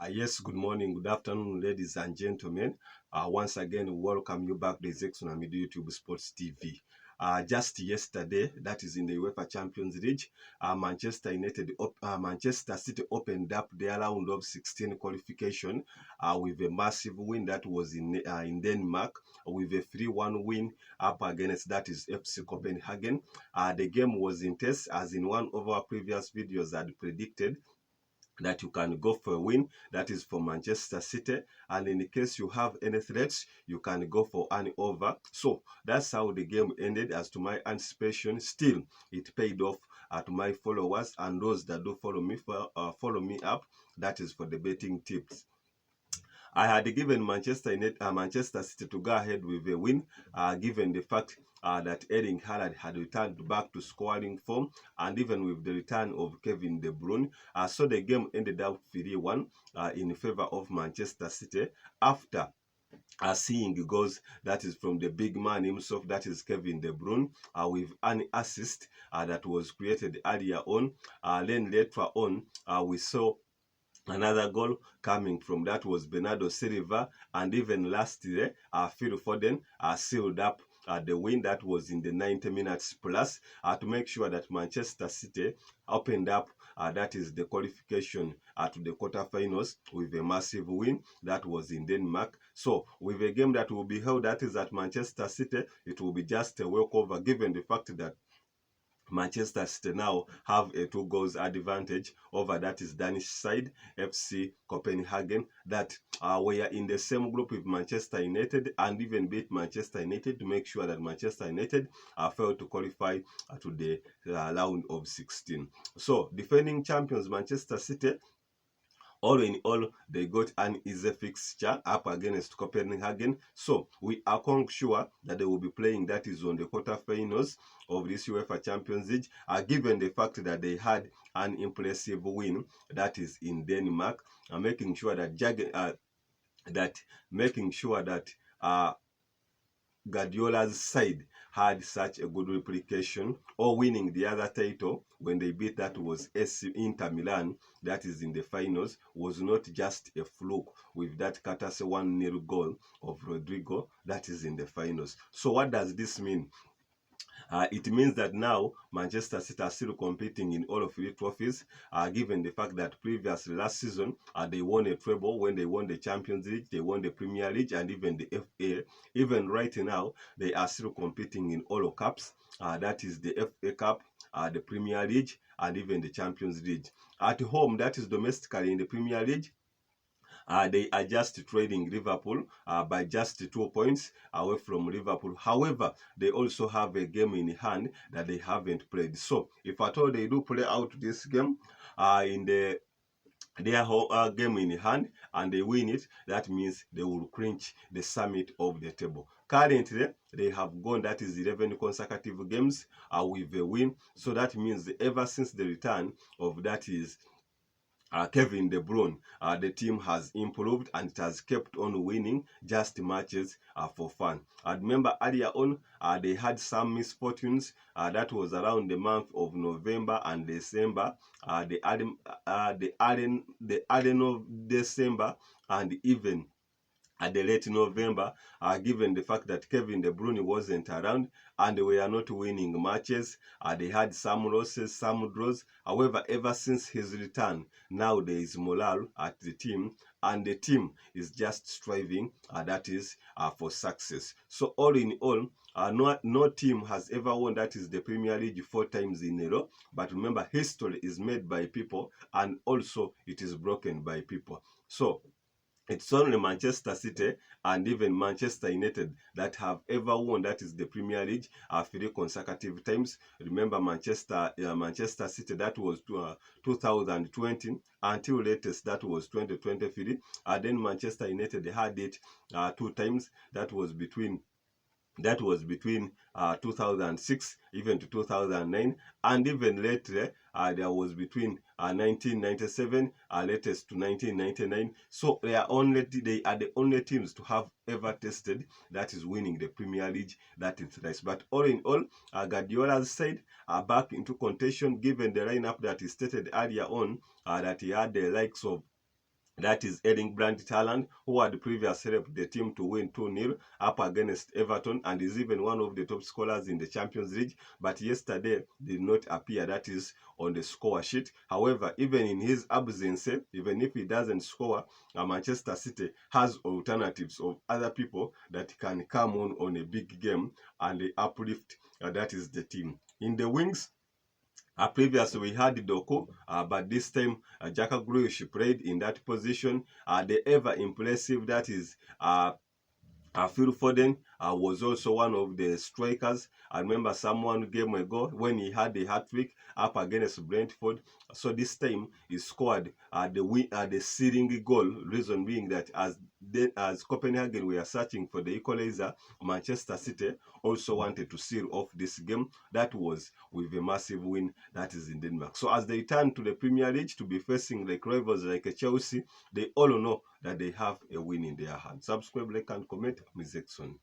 Yes, good morning, good afternoon, ladies and gentlemen. Once again, welcome you back to the Zexon Media YouTube Sports TV. Just yesterday, that is in the UEFA Champions League, Manchester City opened up their round of 16 qualification with a massive win that was in Denmark, with a 3-1 win up against that is FC Copenhagen. The game was intense, as in one of our previous videos had predicted that you can go for a win, that is for Manchester City, and in case you have any threats, you can go for an over. So that's how the game ended. As to my anticipation, still it paid off to my followers and those that do follow me up, that is for the betting tips. I had given Manchester City to go ahead with a win, given the fact that Erling Haaland had returned back to scoring form, and even with the return of Kevin De Bruyne. So the game ended up 3-1 in favor of Manchester City after seeing goals, that is from the big man himself, that is Kevin De Bruyne, with an assist that was created earlier on. Then later on, we saw another goal coming from that was Bernardo Silva, and even last year, Phil Foden sealed up the win that was in the 90 minutes plus to make sure that Manchester City opened up that is the qualification to the quarterfinals with a massive win that was in Denmark. So with a game that will be held that is at Manchester City, it will be just a walkover, given the fact that Manchester City now have a 2 goals advantage over that is Danish side, FC Copenhagen, that were in the same group with Manchester United and even beat Manchester United to make sure that Manchester United failed to qualify to the round of 16. So defending champions Manchester City, all in all, they got an easy fixture up against Copenhagen. So we are quite sure that they will be playing that is on the quarterfinals of this UEFA Champions League, given the fact that they had an impressive win that is in Denmark, making sure that Guardiola's side had such a good replication, or winning the other title when they beat that was Inter Milan, that is in the finals, was not just a fluke with that courtesy 1-0 goal of Rodrigo that is in the finals. So what does this mean? It means that now Manchester City are still competing in all of the trophies, given the fact that previously last season they won a treble when they won the Champions League, they won the Premier League, and even the FA. Even right now, they are still competing in all cups. That is the FA Cup, the Premier League, and even the Champions League. At home, that is domestically in the Premier League, they are just trailing Liverpool by just 2 points away from Liverpool. However, they also have a game in hand that they haven't played. So, if at all they do play out this game in their whole game in hand and they win it, that means they will clinch the summit of the table. Currently, they have gone, that is 11 consecutive games with a win. So that means ever since the return of that is Kevin De Bruyne, the team has improved and it has kept on winning just matches for fun. I remember earlier on, they had some misfortunes. That was around the month of November and December. The end of December and even at the late November, given the fact that Kevin De Bruyne wasn't around and they were not winning matches. They had some losses, some draws. However, ever since his return, now there is morale at the team and the team is just striving, that is, for success. So all in all, no team has ever won, that is the Premier League, 4 times in a row. But remember, history is made by people and also it is broken by people. So it's only Manchester City and even Manchester United that have ever won, that is the Premier League, 3 consecutive times. Remember Manchester City, that was 2020 until latest, that was 2023. Then Manchester United had it 2 times, that was between 2006 even to 2009, and even later there was between 1997 latest to 1999. So they are the only teams to have ever tested, that is winning the Premier League, that is nice. But all in all, Guardiola's side are back into contention, given the lineup that he stated earlier on, that he had the likes of that is Erling Brandt Haaland, who had previously helped the team to win 2-0 up against Everton and is even one of the top scorers in the Champions League. But yesterday did not appear, that is on the score sheet. However, even in his absence, even if he doesn't score, Manchester City has alternatives of other people that can come on a big game and uplift, that is the team. In the wings, previously we had Doku, but this time Jaka Grealish played in that position. The ever impressive, that is Phil Foden, was also one of the strikers. I remember someone game ago when he had a hat-trick up against Brentford. So this time he scored the sealing goal. Reason being that as Copenhagen were searching for the equalizer, Manchester City also wanted to seal off this game. That was with a massive win, that is in Denmark. So as they turn to the Premier League to be facing like rivals like Chelsea, they all know that they have a win in their hands. Subscribe, like, and comment. Miss Jackson.